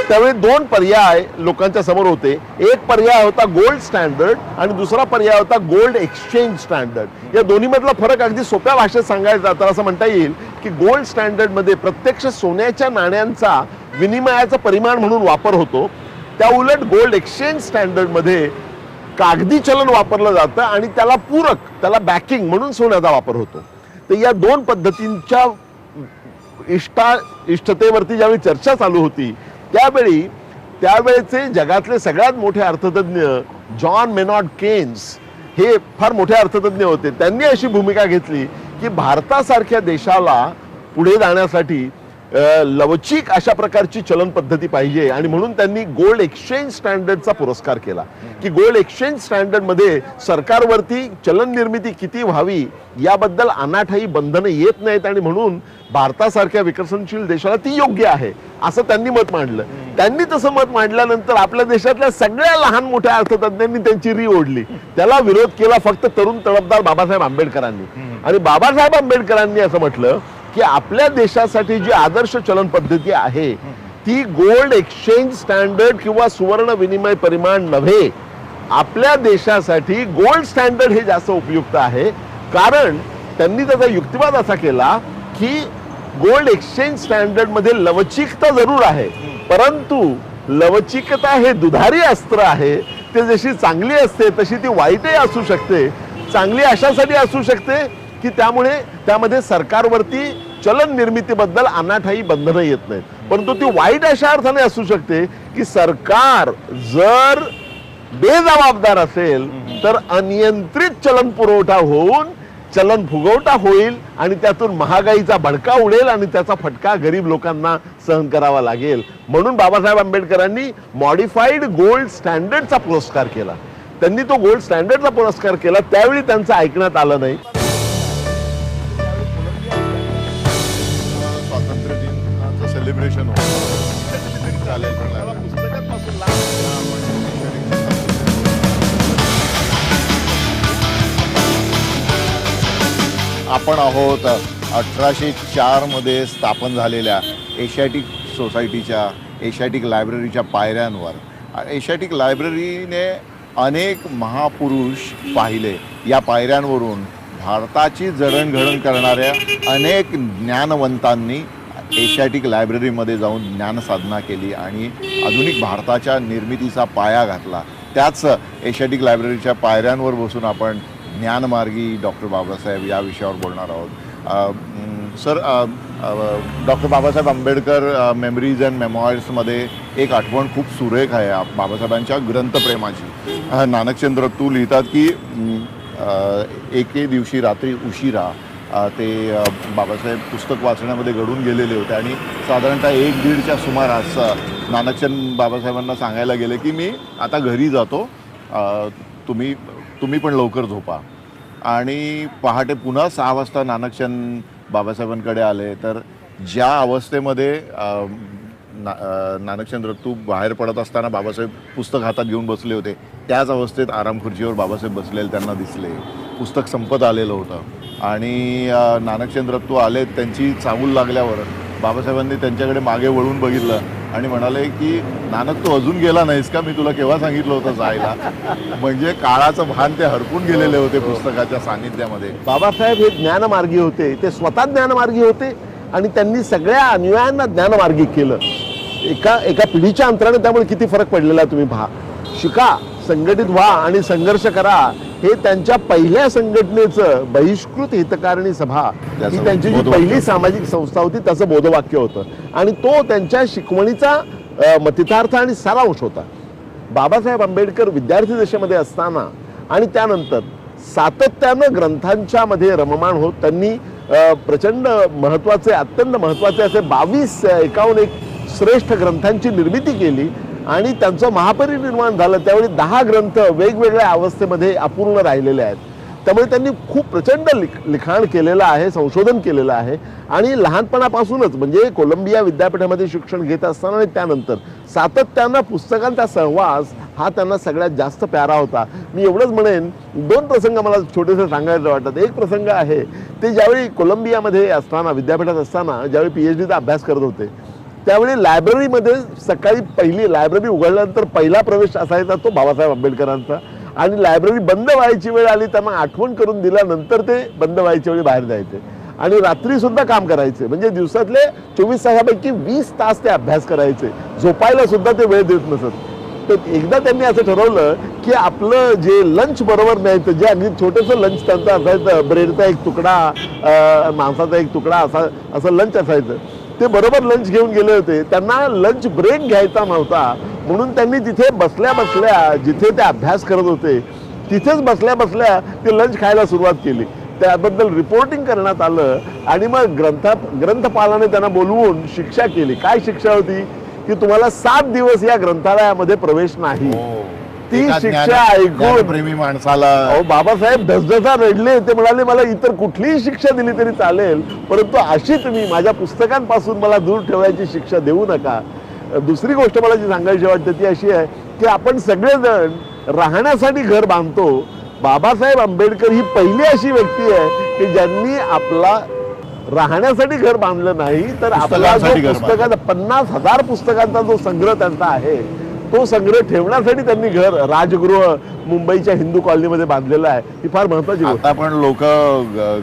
Speaker 2: त्यावेळी 2 पर्याय लोकांच्या समोर होते. एक पर्याय होता गोल्ड स्टँडर्ड आणि दुसरा पर्याय होता गोल्ड एक्सचेंज स्टँडर्ड. या दोन्ही मधला फरक अगदी सोप्या भाषेत सांगायचा तर असं म्हणता येईल की गोल्ड स्टँडर्ड मध्ये प्रत्यक्ष सोन्याच्या नाण्यांचा विनिमयाचा परिमाण म्हणून वापर होतो, त्या उलट गोल्ड एक्सचेंज स्टँडर्ड मध्ये कागदी चलन वापरलं जातं आणि त्याला पूरक, त्याला बॅकिंग म्हणून सोन्याचा वापर होतो. तर या 2 पद्धतींच्या इष्टतेवरती ज्यावेळी चर्चा चालू होती त्यावेळेचे जगातले सगळ्यात मोठे अर्थतज्ञ जॉन मेनॉर्ड केन्स हे फार मोठे अर्थतज्ञ होते. त्यांनी अशी भूमिका घेतली की भारतासारख्या देशाला पुढे जाण्यासाठी लवचिक अशा प्रकारची चलन पद्धती पाहिजे आणि म्हणून त्यांनी गोल्ड एक्सचेंज स्टँडर्डचा पुरस्कार केला की गोल्ड एक्सचेंज स्टँडर्डमध्ये सरकारवरती चलन निर्मिती किती व्हावी याबद्दल अनाठाई बंधनं येत नाहीत आणि म्हणून भारतासारख्या विकसनशील देशाला ती योग्य आहे असं त्यांनी मत मांडलं. त्यांनी तसं मत मांडल्यानंतर आपल्या देशातल्या सगळ्या लहान मोठ्या अर्थतज्ञांनी त्यांची री ओढली. त्याला विरोध केला फक्त तरुण तडफदार बाबासाहेब आंबेडकरांनी. आणि बाबासाहेब आंबेडकरांनी असं म्हटलं की आपल्या देशासाठी जी आदर्श चलन पद्धती आहे ती गोल्ड एक्सचेंज स्टँडर्ड किंवा सुवर्ण विनिमय परिमाण नव्हे, आपल्या देशासाठी गोल्ड स्टँडर्ड हे जास्त उपयुक्त आहे. कारण त्यांनी त्याचा युक्तिवाद असा केला की गोल्ड एक्सचेंज स्टँडर्ड मध्ये लवचिकता जरूर आहे, परंतु लवचिकता हे दुधारी अस्त्र आहे. ते जशी चांगली असते तशी ती वाईटही असू शकते. चांगली अशासाठी असू शकते की त्यामुळे त्यामध्ये सरकारवरती चलन निर्मितीबद्दल अनाठाई बंधनं येत नाहीत, परंतु ती वाईट अशा अर्थाने असू शकते की सरकार जर बेजबाबदार असेल तर अनियंत्रित चलन पुरवठा होऊन चलन फुगवटा होईल आणि त्यातून महागाईचा भडका उडेल आणि त्याचा फटका गरीब लोकांना सहन करावा लागेल. म्हणून बाबासाहेब आंबेडकरांनी मॉडिफाईड गोल्ड स्टँडर्डचा पुरस्कार केला. त्यांनी तो गोल्ड स्टँडर्डचा पुरस्कार केला. त्यावेळी त्यांचं ऐकण्यात आलं नाही.
Speaker 1: स्वातंत्र्य दिनाचं सेलिब्रेशन आपण आहोत 1804 मध्ये स्थापन झालेल्या एशियाटिक सोसायटीच्या एशियाटिक लायब्ररीच्या पायऱ्यांवर. एशियाटिक लायब्ररीने अनेक महापुरुष पाहिले. या पायऱ्यांवरून भारताची जडणघडण करणाऱ्या अनेक ज्ञानवंतांनी एशियाटिक लायब्ररीमध्ये जाऊन ज्ञानसाधना केली आणि आधुनिक भारताच्या निर्मितीचा पाया घातला. त्याच एशियाटिक लायब्ररीच्या पायऱ्यांवर बसून आपण ज्ञानमार्गी डॉक्टर बाबासाहेब या विषयावर बोलणार आहोत. Sir, doctor Babasaheb Ambedkar memories and मेमॉयर्समध्ये एक आठवण खूप सुरेख आहे बाबासाहेबांच्या ग्रंथप्रेमाची. नानकचंद्र तू लिहितात की एके दिवशी रात्री उशिरा ते बाबासाहेब पुस्तक वाचण्यामध्ये घडून गेलेले होते आणि साधारणतः 1-1:30च्या सुमारास नानकचंद बाबासाहेबांना सांगायला गेले की मी आता घरी जातो, तुम्ही पण लवकर झोपा. आणि पहाटे पुन्हा 6 वाजता नानकचंद बाबासाहेबांकडे आले तर ज्या अवस्थेमध्ये नानकचंद रत्तू बाहेर पडत असताना बाबासाहेब पुस्तक हातात घेऊन बसले होते त्याच अवस्थेत आराम खुर्चीवर बाबासाहेब बसलेले त्यांना दिसले. पुस्तक संपत आलेलं होतं आणि नानकचंद रत्तू आले. त्यांची चाहूल लागल्यावर बाबासाहेबांनी त्यांच्याकडे मागे वळून बघितलं आणि म्हणाले की नानक तू अजून गेला नाहीस का, मी तुला केव्हा सांगितलं होतं जायला. म्हणजे काळाचं भान ते हरपून गेलेले होते पुस्तकाच्या सानिध्यामध्ये.
Speaker 2: बाबासाहेब हे ज्ञानमार्गी होते. ते स्वतः ज्ञानमार्गी होते आणि त्यांनी सगळ्या अनुयायांना ज्ञानमार्गी केलं. एका पिढीच्या अंतराने त्यामुळे किती फरक पडलेला तुम्ही पहा. शिका, संघटित व्हा आणि संघर्ष करा हे त्यांच्या पहिल्या संघटनेचं बहिष्कृत हितकारिणी सभा ही त्यांची जी पहिली सामाजिक संस्था होती त्याचं बोधवाक्य होतं आणि तो त्यांच्या शिकवणीचा मतितार्थ आणि सारांश होता. बाबासाहेब आंबेडकर विद्यार्थी दशेमध्ये असताना आणि त्यानंतर सातत्यानं ग्रंथांच्या मध्ये रममाण होत त्यांनी प्रचंड महत्त्वाचे, अत्यंत महत्त्वाचे असे 22 श्रेष्ठ ग्रंथांची निर्मिती केली आणि त्यांचं महापरिनिर्वाण झालं. त्यावेळी 10 ग्रंथ वेगवेगळ्या अवस्थेमध्ये अपूर्ण राहिलेले आहेत. त्यामुळे त्यांनी खूप प्रचंड लिखाण केलेलं आहे, संशोधन केलेलं आहे आणि लहानपणापासूनच म्हणजे कोलंबिया विद्यापीठामध्ये शिक्षण घेत असताना आणि त्यानंतर सातत्यानं पुस्तकांचा सहवास हा त्यांना सगळ्यात जास्त प्यारा होता. मी एवढंच म्हणेन, 2 प्रसंग मला छोटेसे सांगायचं वाटतात. एक प्रसंग आहे ते ज्यावेळी कोलंबियामध्ये असताना, विद्यापीठात असताना ज्यावेळी PhDचा अभ्यास करत होते त्यावेळी लायब्ररीमध्ये सकाळी पहिली लायब्ररी उघडल्यानंतर पहिला प्रवेश असायचा तो बाबासाहेब आंबेडकरांचा आणि लायब्ररी बंद व्हायची वेळ आली त्यांना आठवण करून दिल्यानंतर ते बंद व्हायच्या वेळी बाहेर जायचे आणि रात्री सुद्धा काम करायचे. म्हणजे दिवसातले 24 तासापैकी 20 तास ते अभ्यास करायचे. झोपायला सुद्धा ते वेळ देत नसत. तर एकदा त्यांनी असं ठरवलं की आपलं जे लंच बरोबर न्यायचं, जे अगदी छोटंसं लंच त्यांचं असायचं, ब्रेडचा एक तुकडा, मांसाचा एक तुकडा असं लंच असायचं, ते बरोबर लंच घेऊन गेले होते. त्यांना लंच ब्रेक घ्यायचा नव्हता म्हणून त्यांनी तिथे बसल्या बसल्या जिथे ते अभ्यास करत होते तिथेच बसल्या बसल्या ते लंच खायला सुरुवात केली. त्याबद्दल रिपोर्टिंग करण्यात आलं आणि मग ग्रंथपालाने त्यांना बोलवून शिक्षा केली. काय शिक्षा होती की तुम्हाला 7 दिवस या ग्रंथालयामध्ये प्रवेश नाही. ती शिक्षा ऐकून
Speaker 1: प्रेमी माणसाला
Speaker 2: बाबासाहेब धसधसा रडले. ते म्हणाले मला इतर कुठलीही शिक्षा दिली तरी चालेल, परंतु अशी तुम्ही माझ्या पुस्तकांपासून मला दूर ठेवायची शिक्षा देऊ नका. दुसरी गोष्ट मला जी सांगायची वाटते ती अशी आहे की आपण सगळेजण राहण्यासाठी घर बांधतो. बाबासाहेब आंबेडकर ही पहिली अशी व्यक्ती आहे की ज्यांनी आपला राहण्यासाठी घर बांधलं नाही, तर आपला जो पुस्तकाचा 50,000 पुस्तकांचा जो संग्रह त्यांचा आहे तो संग्रह ठेवण्यासाठी त्यांनी घर राजगृह मुंबईच्या हिंदू कॉलनीमध्ये बांधलेलं आहे. ही फार महत्वाची गोष्ट.
Speaker 1: आता पण लोक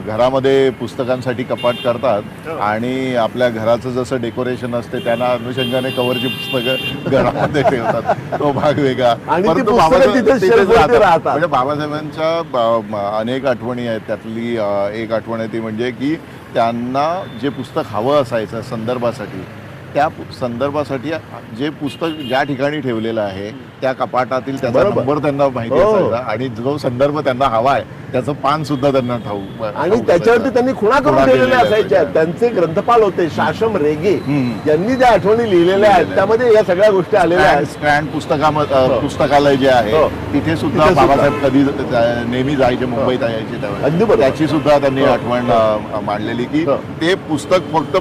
Speaker 1: घरामध्ये पुस्तकांसाठी कपाट करतात आणि आपल्या घराचं जसं डेकोरेशन असते त्याला अनुषंगाने कव्हरची पुस्तकं घरामध्ये ठेवतात. तो भाग वेगळा.
Speaker 2: आणि ती
Speaker 1: परंतु
Speaker 2: पुस्तकं तिथे शेल्फवरती राहतात.
Speaker 1: म्हणजे बाबासाहेबांच्या अनेक आठवणी आहेत. त्यातली एक आठवण आहे ती म्हणजे की त्यांना जे पुस्तक हवं असायचं संदर्भासाठी, त्या संदर्भासाठी जे पुस्तक ज्या ठिकाणी ठेवलेलं आहे त्या कपाटातील त्याचा नंबर त्यांना माहिती असायचा आणि जो संदर्भ त्यांना हवा आहे त्याचं पान सुद्धा त्यांना ठाऊक.
Speaker 2: आणि त्याच्यावरती त्यांनी खुणा करून ठेवलेल्या असायच्या. त्यांचे ग्रंथपाल होते शासम रेगे, यांनी ज्या आठवणी लिहिलेल्या आहेत त्यामध्ये या सगळ्या गोष्टी आलेल्या आहेत.
Speaker 1: स्ट्रँड पुस्तकालय जे आहे तिथे सुद्धा बाबासाहेब कधी नेहमी जायचे, मुंबईत यायचे त्यावेळेस. त्याची सुद्धा त्यांनी आठवण मांडलेली की ते पुस्तक फक्त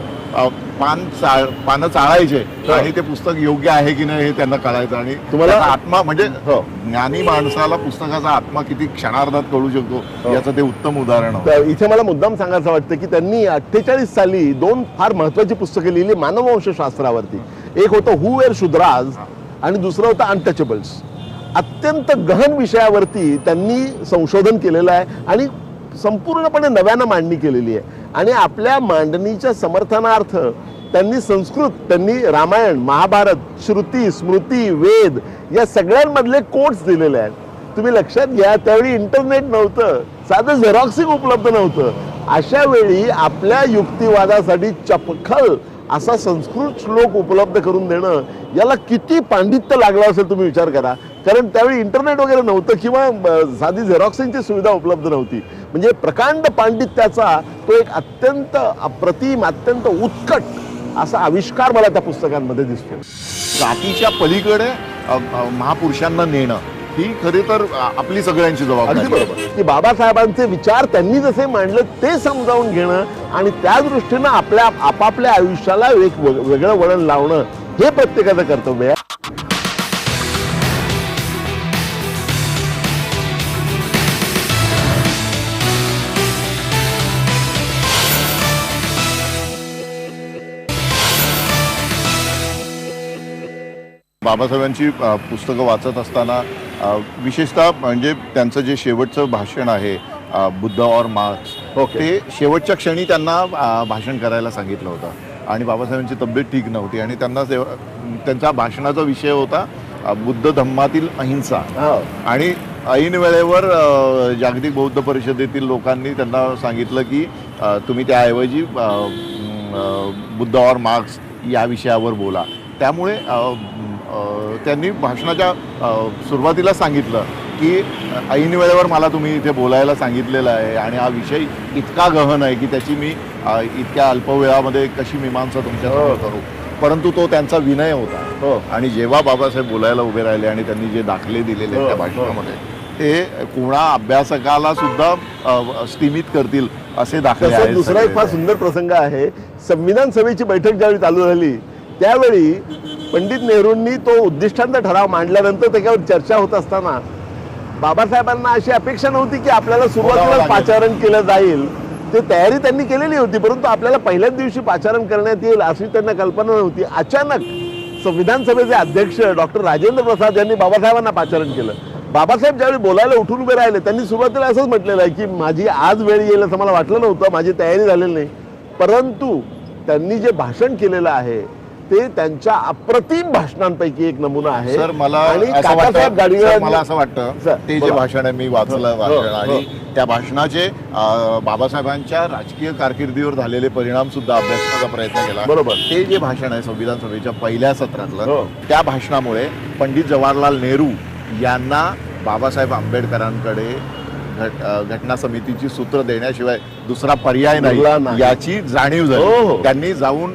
Speaker 1: पानं चाळायचे आणि ते पुस्तक योग्य आहे की नाही हे त्यांना कळायचं. आणि तुम्हाला आत्मा म्हणजे ज्ञानी माणसाला पुस्तकाचा आत्मा किती क्षणार्धात कळू शकतो याचं ते उत्तम उदाहरण आहे.
Speaker 2: इथे मला मुद्दाम सांगायचं वाटतं की त्यांनी 48 साली 2 फार महत्वाची पुस्तके लिहिली मानववंशशास्त्रावरती. एक होतं हू वेर शुद्राज आणि दुसरं होतं अनटचेबल्स. अत्यंत गहन विषयावरती त्यांनी संशोधन केलेलं आहे आणि संपूर्णपणे नव्यानं मांडणी केलेली आहे. आणि आपल्या मांडणीच्या समर्थनार्थ त्यांनी रामायण, महाभारत, श्रुती, स्मृती, वेद या सगळ्यांमधले कोट्स दिलेले आहेत. तुम्ही लक्षात घ्या, त्यावेळी इंटरनेट नव्हतं, साधं झेरॉक्सिंग उपलब्ध नव्हतं. अशा वेळी आपल्या युक्तिवादासाठी चपखल असा संस्कृत श्लोक उपलब्ध करून देणं याला किती पांडित्य लागलं असेल तुम्ही विचार करा. कारण त्यावेळी इंटरनेट वगैरे नव्हतं किंवा साधी झेरॉक्सिंगची सुविधा उपलब्ध नव्हती. म्हणजे प्रकांड पांडित्याचा तो एक अत्यंत अप्रतिम, अत्यंत उत्कट असा आविष्कार मला त्या पुस्तकांमध्ये दिसतो.
Speaker 1: जातीच्या पलीकडे महापुरुषांना नेणं ही खरी तर आपली सगळ्यांची जबाबदारी.
Speaker 2: बरोबर की बाबासाहेबांचे विचार त्यांनी जसे मांडले ते समजावून घेणं आणि त्या दृष्टीनं आपापल्या आयुष्याला एक वेगळं वळण लावणं हे प्रत्येकाचं कर्तव्य आहे.
Speaker 1: बाबासाहेबांची पुस्तकं वाचत असताना विशेषतः म्हणजे त्यांचं जे शेवटचं भाषण आहे बुद्ध और मार्क्स, ते शेवटच्या क्षणी त्यांना भाषण करायला सांगितलं होतं आणि बाबासाहेबांची तब्येत ठीक नव्हती आणि त्यांना त्यांच्या भाषणाचा विषय होता बुद्ध धम्मातील अहिंसा. आणि ऐन वेळेवर जागतिक बौद्ध परिषदेतील लोकांनी त्यांना सांगितलं की तुम्ही त्याऐवजी बुद्ध और मार्क्स या विषयावर बोला. त्यामुळे त्यांनी भाषणाच्या सुरुवातीला सांगितलं की ऐन वेळेवर मला तुम्ही इथे बोलायला सांगितलेलं आहे आणि हा विषय इतका गहन आहे की त्याची मी इतक्या अल्पवेळामध्ये कशी मीमांसा तुमच्यासमोर करू. परंतु तो त्यांचा विनय होता. आणि जेव्हा बाबासाहेब बोलायला उभे राहिले आणि त्यांनी जे दाखले दिलेले त्या भाषणामध्ये ते कोणा अभ्यासकाला सुद्धा स्तिमित करतील असे दाखले आहेत.
Speaker 2: दुसरा एक फार सुंदर प्रसंग आहे. संविधान सभेची बैठक ज्यावेळी चालू झाली त्यावेळी पंडित नेहरूंनी तो उद्दिष्टांचा ठराव मांडल्यानंतर त्याच्यावर चर्चा होत असताना बाबासाहेबांना अशी अपेक्षा नव्हती की आपल्याला सुरुवातीला पाचारण केलं जाईल. ते तयारी त्यांनी केलेली होती, परंतु आपल्याला पहिल्याच दिवशी पाचारण करण्यात येईल अशी त्यांना कल्पना नव्हती. अचानक संविधान सभेचे अध्यक्ष डॉक्टर राजेंद्र प्रसाद यांनी बाबासाहेबांना पाचारण केलं. बाबासाहेब ज्यावेळी बोलायला उठून उभे राहिले त्यांनी सुरुवातीला असंच म्हटलेलं आहे की माझी आज वेळ येईल असं मला वाटलं नव्हतं, माझी तयारी झालेली नाही. परंतु त्यांनी जे भाषण केलेलं आहे ते त्यांच्या अप्रतिम भाषणांपैकी एक नमुना आहे.
Speaker 1: सर मला असं वाटतं ते जे भाषण आहे मी वाचलं भाषण आणि त्या भाषणाचे बाबासाहेबांच्या राजकीय कारकिर्दीवर झालेले परिणाम सुद्धा अभ्यासण्याचा प्रयत्न केला.
Speaker 2: बरोबर.
Speaker 1: ते जे भाषण आहे संविधान सभेच्या पहिल्या सत्रातलं त्या भाषणामुळे पंडित जवाहरलाल नेहरू यांना बाबासाहेब आंबेडकरांकडे घटना समितीची सूत्र देण्याशिवाय दुसरा पर्याय
Speaker 2: उरला
Speaker 1: नाही
Speaker 2: नाही.
Speaker 1: याची जाणीव
Speaker 2: हो,
Speaker 1: झाली.
Speaker 2: हो.
Speaker 1: त्यांनी जाऊन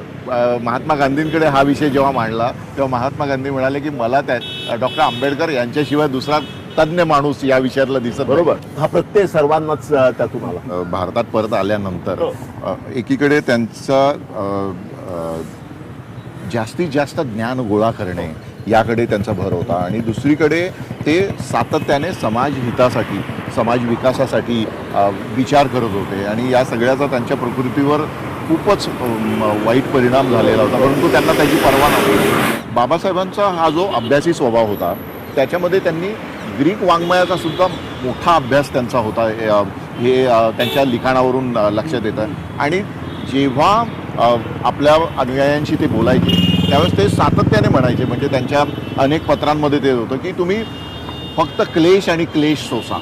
Speaker 1: महात्मा गांधींकडे हा विषय जेव्हा मांडला तेव्हा महात्मा गांधी म्हणाले की मला त्या डॉक्टर आंबेडकर यांच्याशिवाय दुसरा तज्ज्ञ माणूस या विषयातला दिसत नाही.
Speaker 2: बरोबर, हा प्रत्यय सर्वांनाच त्यातून आला.
Speaker 1: भारतात परत आल्यानंतर
Speaker 2: हो.
Speaker 1: एकीकडे त्यांचा जास्तीत जास्त ज्ञान गोळा करणे याकडे त्यांचा भर होता आणि दुसरीकडे ते सातत्याने समाज हितासाठी समाज विकासासाठी विचार करत होते आणि या सगळ्याचा त्यांच्या प्रकृतीवर खूपच वाईट परिणाम झालेला होता, परंतु त्यांना त्याची पर्वा नव्हती. बाबासाहेबांचा हा जो अभ्यासी स्वभाव होता त्याच्यामध्ये त्यांनी ग्रीक वाङ्मयाचा सुद्धा मोठा अभ्यास त्यांचा होता. हे त्यांच्या लिखाणावरून लक्षात येतं आणि जेव्हा आपल्या अनुयायांशी ते बोलायचे त्यावेळेस ते सातत्याने म्हणायचे, म्हणजे त्यांच्या अनेक पत्रांमध्ये ते होतं की तुम्ही फक्त क्लेश आणि क्लेश सोसा,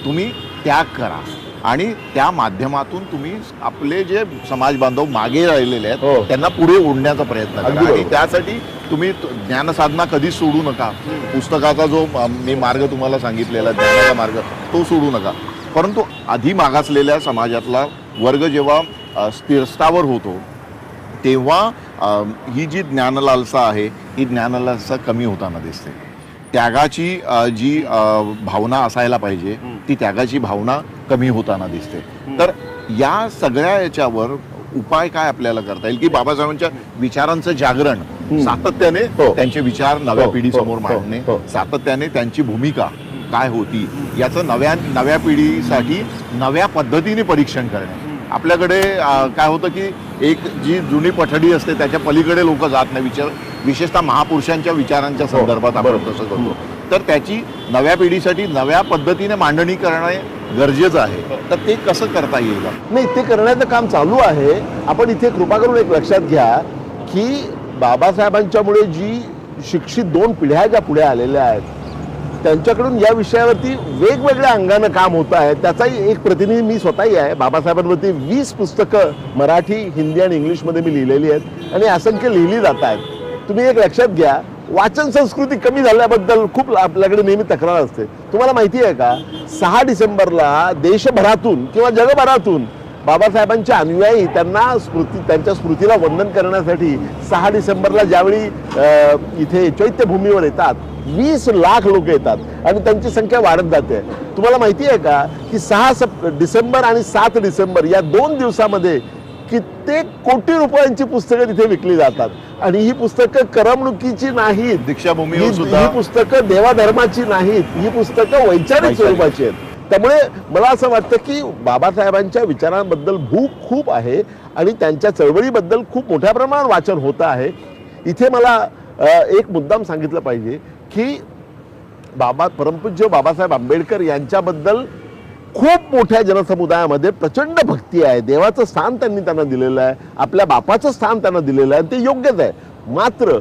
Speaker 1: तुम्ही त्याग करा आणि त्या माध्यमातून तुम्ही आपले जे समाज बांधव मागे राहिलेले आहेत
Speaker 2: हो.
Speaker 1: त्यांना पुढे ओढण्याचा प्रयत्न
Speaker 2: अगदी
Speaker 1: करा आणि
Speaker 2: बरोबर.
Speaker 1: त्यासाठी तुम्ही ज्ञानसाधना कधीच सोडू नका. पुस्तकाचा जो मी मार्ग तुम्हाला सांगितलेला ज्ञानाचा मार्ग तो सोडू नका. परंतु आधी मागासलेल्या समाजातला वर्ग जेव्हा स्थिरस्थावर होतो तेव्हा ही जी ज्ञानलालसा आहे ही ज्ञानलालसा कमी होताना दिसते. त्यागाची जी भावना असायला पाहिजे ती त्यागाची भावना कमी होताना दिसते. तर या सगळ्या याच्यावर उपाय काय आपल्याला करता येईल की बाबासाहेबांच्या विचारांचं जागरण सातत्याने त्यांचे विचार नव्या पिढीसमोर मांडणे, सातत्याने त्यांची भूमिका काय होती याचं नव्या पिढीसाठी नव्या पद्धतीने परीक्षण करणे. आपल्याकडे काय होतं की एक जी जुनी पठडी असते त्याच्या पलीकडे लोक जात नाही. विशेषतः महापुरुषांच्या विचारांच्या संदर्भात आपण तसं करतो. तर त्याची नव्या पिढीसाठी नव्या पद्धतीने मांडणी करणे गरजेचं आहे. तर ते कसं करता येईल?
Speaker 2: नाही, ते करण्याचं काम चालू आहे. आपण इथे कृपा करून एक लक्षात घ्या की बाबासाहेबांच्यामुळे जी शिक्षित 2 पिढ्या ज्या पुढे आलेल्या आहेत त्यांच्याकडून या विषयावरती वेगवेगळ्या अंगानं काम होत आहे. त्याचाही एक प्रतिनिधी मी स्वतःही आहे. बाबासाहेबांवरती 20 पुस्तकं मराठी, हिंदी आणि इंग्लिशमध्ये मी लिहिलेली आहेत आणि असंख्य लिहिली जात आहेत. तुम्ही एक लक्षात घ्या, वाचन संस्कृती कमी झाल्याबद्दल खूप आपल्याकडे नेहमी तक्रार असते. तुम्हाला माहिती आहे का, 6 डिसेंबरला देशभरातून किंवा जगभरातून बाबासाहेबांचे अनुयायी त्यांच्या स्मृतीला वंदन करण्यासाठी 6 डिसेंबरला ज्यावेळी इथे चैत्यभूमीवर येतात 20 लाख लोक येतात आणि त्यांची संख्या वाढत जाते. तुम्हाला माहिती आहे का की 6 डिसेंबर आणि 7 डिसेंबर या 2 दिवसामध्ये कित्येक कोटी रुपयांची पुस्तकं तिथे विकली जातात आणि ही पुस्तकं करमणुकीची नाहीत,
Speaker 1: दीक्षाभूमीवर सुद्धा
Speaker 2: ही पुस्तकं देवाधर्माची नाहीत, ही पुस्तकं वैचारिक स्वरूपाची आहेत. त्यामुळे मला असं वाटतं की बाबासाहेबांच्या विचारांबद्दल भूक खूप आहे आणि त्यांच्या चळवळीबद्दल खूप मोठ्या प्रमाणात वाचन होतं आहे. इथे मला एक मुद्दाम सांगितलं पाहिजे की परमपूज्य बाबासाहेब आंबेडकर यांच्याबद्दल खूप मोठ्या जनसमुदायामध्ये प्रचंड भक्ती आहे. देवाचं स्थान त्यांना दिलेलं आहे, आपल्या बापाचं स्थान त्यांना दिलेलं आहे, ते योग्यच आहे. मात्र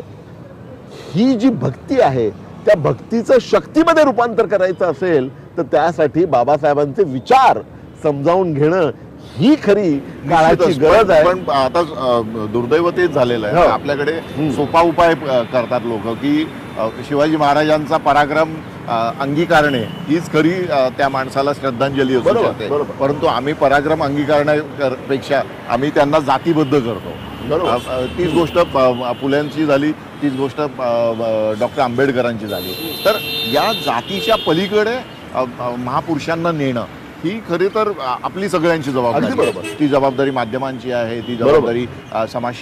Speaker 2: ही जी भक्ती आहे त्या भक्तीचं शक्तीमध्ये रूपांतर करायचं असेल तर त्यासाठी बाबासाहेबांचे विचार समजावून घेणं ही खरी काळाची गरज आहे.
Speaker 1: पण आता दुर्दैव तेच झालेलं आहे. आपल्याकडे सोपा उपाय करतात लोक की शिवाजी महाराजांचा पराक्रम अंगीकारणे हीच खरी त्या माणसाला श्रद्धांजली असू शकते. परंतु आम्ही पराक्रम अंगीकारण्यापेक्षा आम्ही त्यांना जातीबद्ध करतो. तीच गोष्ट फुल्यांची झाली, तीच गोष्ट डॉक्टर आंबेडकरांची झाली. तर या जातीच्या पलीकडे महापुरुषांना नेणं ही खरी तर आपली सगळ्यांची जबाबदारी आहे. ती जबाबदारी माध्यमांची आहे, ती जबाबदारी समाज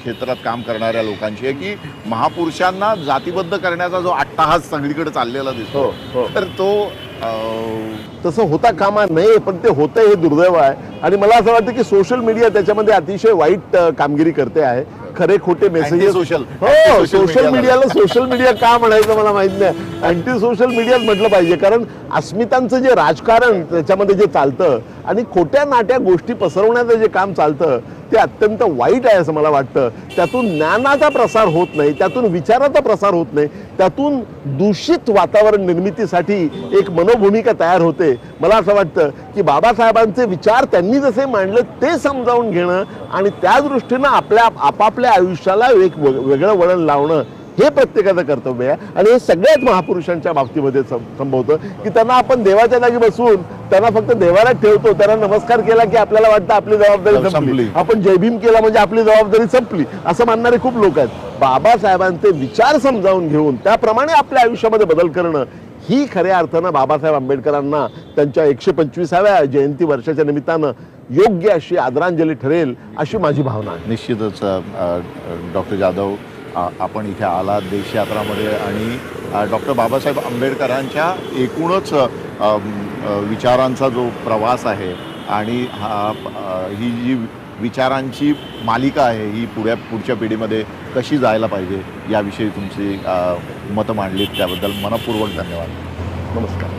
Speaker 1: क्षेत्रात काम करणाऱ्या लोकांची आहे की महापुरुषांना जातीबद्ध करण्याचा जो अट्टाहास सगळीकडे चाललेला दिसतो तर तो
Speaker 2: तसं होता कामा नये, पण ते होतंय हे दुर्दैव आहे. आणि मला असं वाटतं की सोशल मीडिया त्याच्यामध्ये अतिशय वाईट कामगिरी करते आहे. खरे खोटे मेसेजेस सोशल मीडियाला सोशल मीडिया का म्हणायचं मला माहित नाही. अँटी सोशल मीडियाच म्हटलं पाहिजे, कारण अस्मितांचं जे राजकारण त्याच्यामध्ये जे चालतं आणि खोट्या नाट्या गोष्टी पसरवण्याचं जे काम चालतं ते अत्यंत वाईट आहे असं मला वाटतं. त्यातून ज्ञानाचा प्रसार होत नाही, त्यातून विचाराचा प्रसार होत नाही, त्यातून दूषित वातावरण निर्मितीसाठी एक मनोभूमिका तयार होते. मला असं वाटतं की बाबासाहेबांचे विचार त्यांनी जसे मांडले ते समजावून घेणं आणि त्या दृष्टीनं आपापल्या आयुष्याला एक वेगळं वळण लावणं हे प्रत्येकाचं कर्तव्य आहे. आणि हे सगळ्याच महापुरुषांच्या बाबतीमध्ये संभवतं की त्यांना आपण देवाच्या जागी बसवून त्यांना फक्त देवाला ठेवतो, त्यांना नमस्कार केला की आपल्याला वाटतं आपली जबाबदारी संपली, आपण जयभीम केला म्हणजे आपली जबाबदारी संपली, असं मानणारे खूप लोक आहेत. बाबासाहेबांचे विचार समजावून घेऊन त्याप्रमाणे आपल्या आयुष्यामध्ये बदल करणं ही खऱ्या अर्थानं बाबासाहेब आंबेडकरांना त्यांच्या 125व्या जयंती वर्षाच्या निमित्तानं योग्य अशी आदरांजली ठरेल अशी माझी भावना आहे.
Speaker 1: निश्चितच डॉक्टर जाधव, आपण इथे आलात देशयात्रामध्ये आणि डॉक्टर बाबासाहेब आंबेडकरांच्या एकूणच विचारांचा जो प्रवास आहे आणि ही जी विचारांची मालिका आहे ही पुढच्या पिढीमध्ये कशी जायला पाहिजे याविषयी तुमची मतं मांडलीत त्याबद्दल मनपूर्वक धन्यवाद.
Speaker 2: नमस्कार.